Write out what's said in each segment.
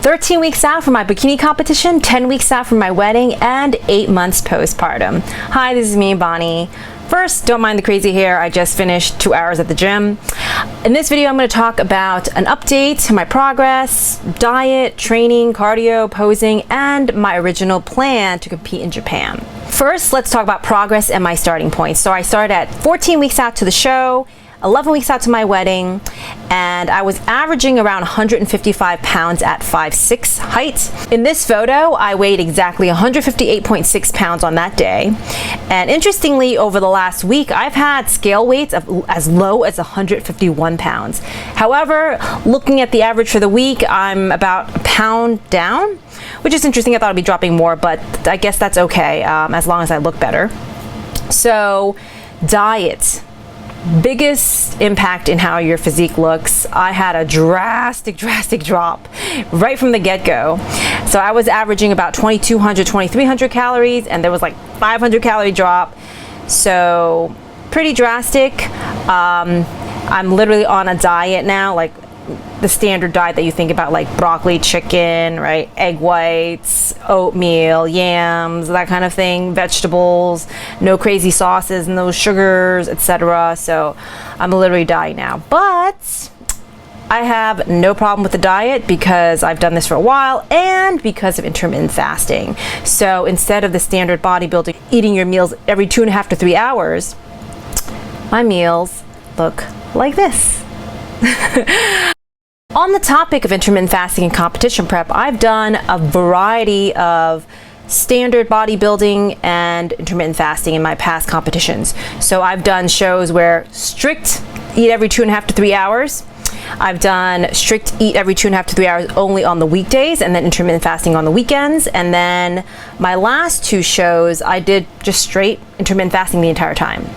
13 weeks out from my bikini competition, 10 weeks out from my wedding, and 8 months postpartum. Hi, this is me, Bonnie. First, don't mind the crazy hair. I just finished 2 hours at the gym. In this video, I'm going to talk about an update to my progress, diet, training, cardio, posing, and my original plan to compete in Japan. First, let's talk about progress and my starting point. So I started at 14 weeks out to the show, 11 weeks out to my wedding, and I was averaging around 155 pounds at 5'6" height. In this photo, I weighed exactly 158.6 pounds on that day. And interestingly, over the last week, I've had scale weights of as low as 151 pounds. However, looking at the average for the week, I'm about a pound down, which is interesting. I thought I'd be dropping more, but I guess that's okay, as long as I look better. So, diet. Biggest impact in how your physique looks. I had a drastic drop right from the get-go. So I was averaging about 2,200, 2,300 calories, and there was like 500 calorie drop. So pretty drastic. I'm literally on a diet now, like the standard diet that you think about, like broccoli, chicken, right? Egg whites, oatmeal, yams, that kind of thing, vegetables, no crazy sauces, no sugars, etc. So I'm literally dieting now. But I have no problem with the diet because I've done this for a while and because of intermittent fasting. So instead of the standard bodybuilding, eating your meals every 2.5 to 3 hours, my meals look like this. On the topic of intermittent fasting and competition prep, I've done a variety of standard bodybuilding and intermittent fasting in my past competitions. So I've done shows where strict eat every 2.5 to 3 hours. I've done strict eat every 2.5 to 3 hours only on the weekdays, and then intermittent fasting on the weekends. And then my last 2 shows, I did just straight intermittent fasting the entire time.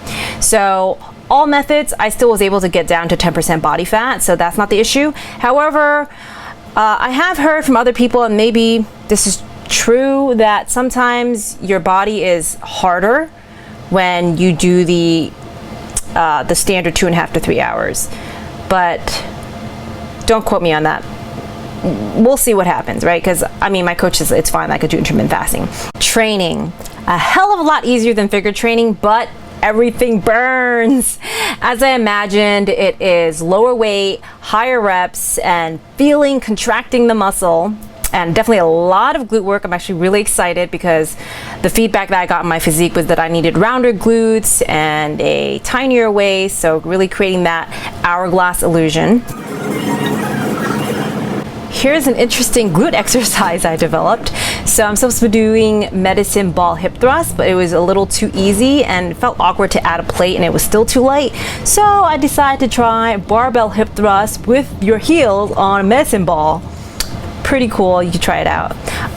So all methods, I still was able to get down to 10% body fat, so that's not the issue. However, I have heard from other people, and maybe this is true, that sometimes your body is harder when you do the standard 2.5 to 3 hours. But don't quote me on that. We'll see what happens, right? Because I mean, my coach says it's fine, I could do intermittent fasting. Training, a hell of a lot easier than figure training, but everything burns. As I imagined, it is lower weight, higher reps, and contracting the muscle, and definitely a lot of glute work. I'm actually really excited because the feedback that I got in my physique was that I needed rounder glutes and a tinier waist, so really creating that hourglass illusion. Here's an interesting glute exercise I developed. So I'm supposed to be doing medicine ball hip thrust, but it was a little too easy and it felt awkward to add a plate, and it was still too light. So I decided to try barbell hip thrust with your heels on a medicine ball. Pretty cool, you can try it out.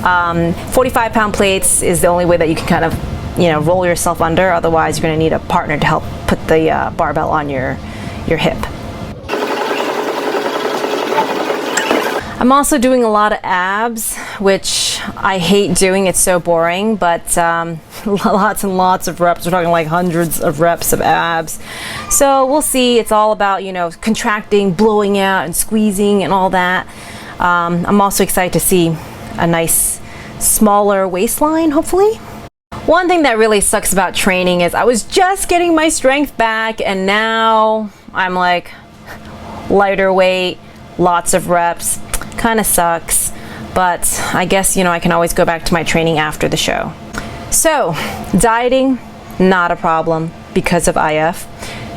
45-pound plates is the only way that you can kind of, roll yourself under. Otherwise, you're gonna need a partner to help put the barbell on your hip. I'm also doing a lot of abs, which I hate doing. It's so boring, but lots and lots of reps. We're talking like hundreds of reps of abs. So we'll see. It's all about, contracting, blowing out, and squeezing and all that. I'm also excited to see a nice, smaller waistline, hopefully. One thing that really sucks about training is I was just getting my strength back, and now I'm like lighter weight, lots of reps. Kind of sucks, but I guess I can always go back to my training after the show. So dieting, not a problem because of IF.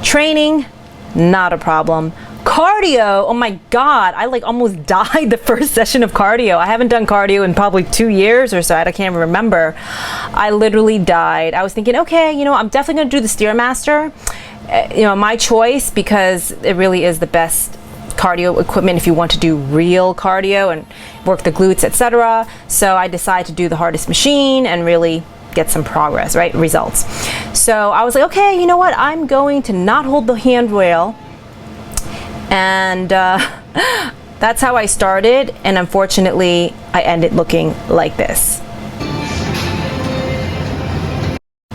Training, not a problem. Cardio, oh my god, I almost died the first session of cardio. I haven't done cardio in probably 2 years or so. I can't even remember. I literally died. I was thinking, okay, I'm definitely gonna do the Stairmaster, my choice, because it really is the best cardio equipment if you want to do real cardio and work the glutes, etc. So I decided to do the hardest machine and really get some progress, right? Results. So I was like, okay, you know what? I'm going to not hold the handrail. And that's how I started. And unfortunately, I ended looking like this.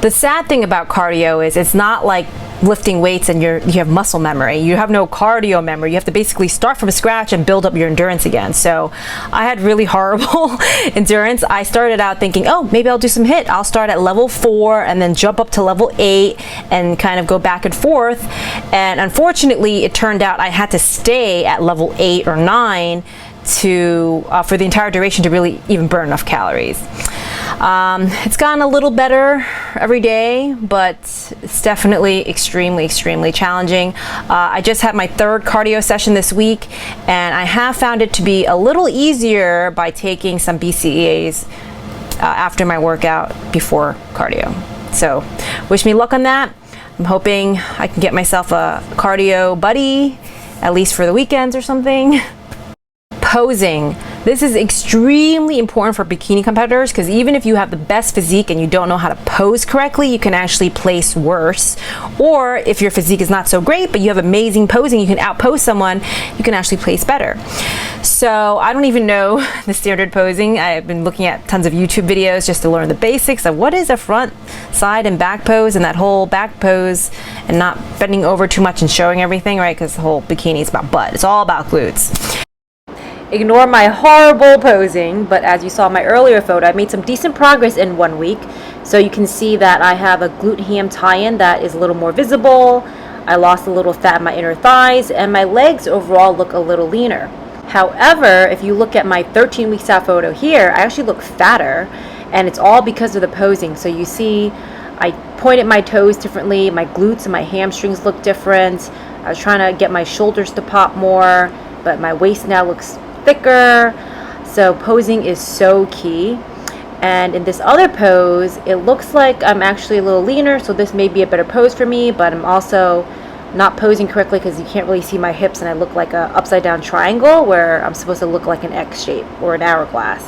The sad thing about cardio is it's not like lifting weights and you have muscle memory. You have no cardio memory. You have to basically start from scratch and build up your endurance again. So I had really horrible endurance. I started out thinking, oh, maybe I'll do some HIIT. I'll start at level 4 and then jump up to level 8 and kind of go back and forth. And unfortunately, it turned out I had to stay at level 8 or 9 to for the entire duration to really even burn enough calories. It's gotten a little better every day, but it's definitely extremely challenging. I just had my 3rd cardio session this week, and I have found it to be a little easier by taking some BCAAs after my workout before cardio. So wish me luck on that. I'm hoping I can get myself a cardio buddy, at least for the weekends or something. Posing. This is extremely important for bikini competitors because even if you have the best physique and you don't know how to pose correctly, you can actually place worse. Or if your physique is not so great, but you have amazing posing, you can outpose someone, you can actually place better. So I don't even know the standard posing. I've been looking at tons of YouTube videos just to learn the basics of what is a front, side, and back pose, and that whole back pose and not bending over too much and showing everything, right? Because the whole bikini is about butt. It's all about glutes. Ignore my horrible posing, but as you saw in my earlier photo, I made some decent progress in 1 week. So you can see that I have a glute ham tie-in that is a little more visible. I lost a little fat in my inner thighs, and my legs overall look a little leaner. However, if you look at my 13 weeks out photo here, I actually look fatter, and it's all because of the posing. So you see, I pointed my toes differently, my glutes and my hamstrings look different. I was trying to get my shoulders to pop more, but my waist now looks thicker. So posing is so key. And in this other pose, it looks like I'm actually a little leaner, so this may be a better pose for me, but I'm also not posing correctly because you can't really see my hips and I look like a upside down triangle where I'm supposed to look like an X shape or an hourglass.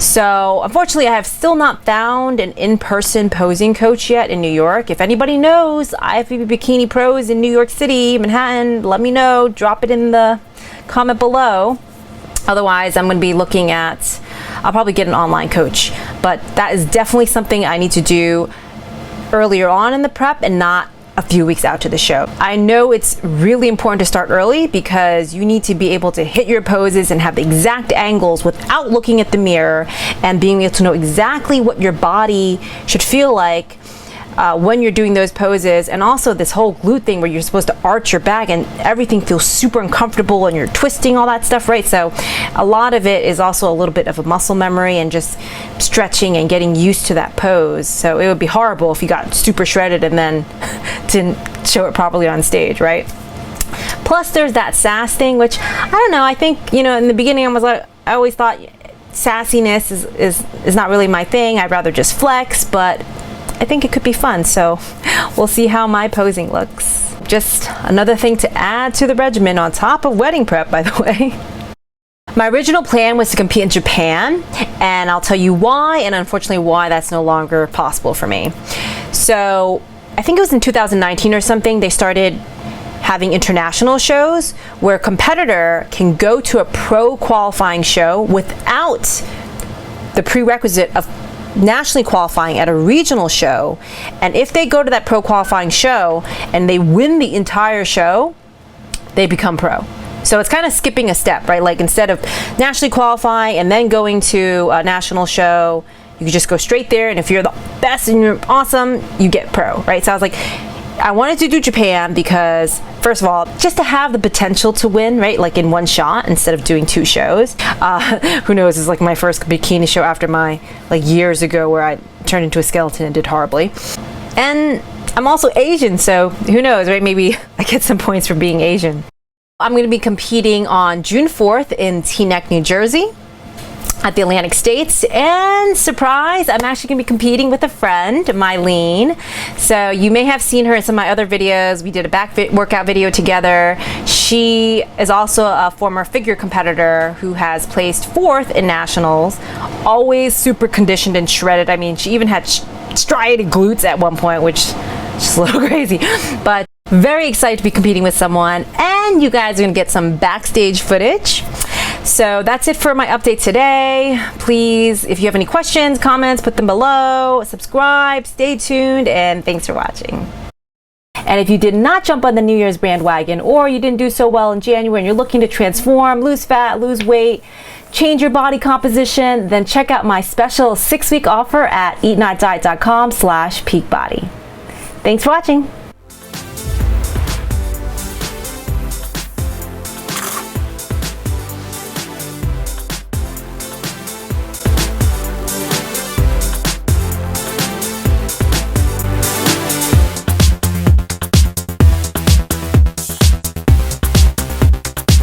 So unfortunately, I have still not found an in-person posing coach yet in New York. If anybody knows IFBB Bikini Pros in New York City, Manhattan, let me know. Drop it in the comment below. Otherwise, I'm going to be looking at, I'll probably get an online coach. But that is definitely something I need to do earlier on in the prep and not a few weeks out to the show. I know it's really important to start early because you need to be able to hit your poses and have the exact angles without looking at the mirror and being able to know exactly what your body should feel like when you're doing those poses. And also this whole glute thing where you're supposed to arch your back and everything feels super uncomfortable and you're twisting all that stuff, right? So a lot of it is also a little bit of a muscle memory and just stretching and getting used to that pose. So it would be horrible if you got super shredded and then didn't show it properly on stage, right? Plus there's that sass thing, which I don't know, I think, you know, in the beginning I always thought sassiness is not really my thing. I'd rather just flex, but I think it could be fun, so we'll see how my posing looks. Just another thing to add to the regimen on top of wedding prep, by the way. My original plan was to compete in Japan, and I'll tell you why, and unfortunately why that's no longer possible for me. So I think it was in 2019 or something, they started having international shows where a competitor can go to a pro qualifying show without the prerequisite of nationally qualifying at a regional show, and if they go to that pro qualifying show and they win the entire show, they become pro. So it's kind of skipping a step, right? Like instead of nationally qualifying and then going to a national show, you can just go straight there, and if you're the best and you're awesome, you get pro, right? So I was like, I wanted to do Japan because, first of all, just to have the potential to win, right? Like in one shot instead of doing 2 shows. Who knows, it's like my first bikini show after my, like years ago where I turned into a skeleton and did horribly. And I'm also Asian, so who knows, right? Maybe I get some points for being Asian. I'm going to be competing on June 4th in Teaneck, New Jersey, at the Atlantic States, and surprise, I'm actually gonna be competing with a friend, Mylene. So you may have seen her in some of my other videos. We did a back workout video together. She is also a former figure competitor who has placed 4th in nationals, always super conditioned and shredded. I mean, she even had striated glutes at one point, which is just a little crazy, but very excited to be competing with someone, and you guys are gonna get some backstage footage. So that's it for my update today. Please, if you have any questions, comments, put them below. Subscribe, stay tuned, and thanks for watching. And if you did not jump on the New Year's bandwagon, or you didn't do so well in January and you're looking to transform, lose fat, lose weight, change your body composition, then check out my special 6-week offer at eatnotdiet.com/peakbody. Thanks for watching.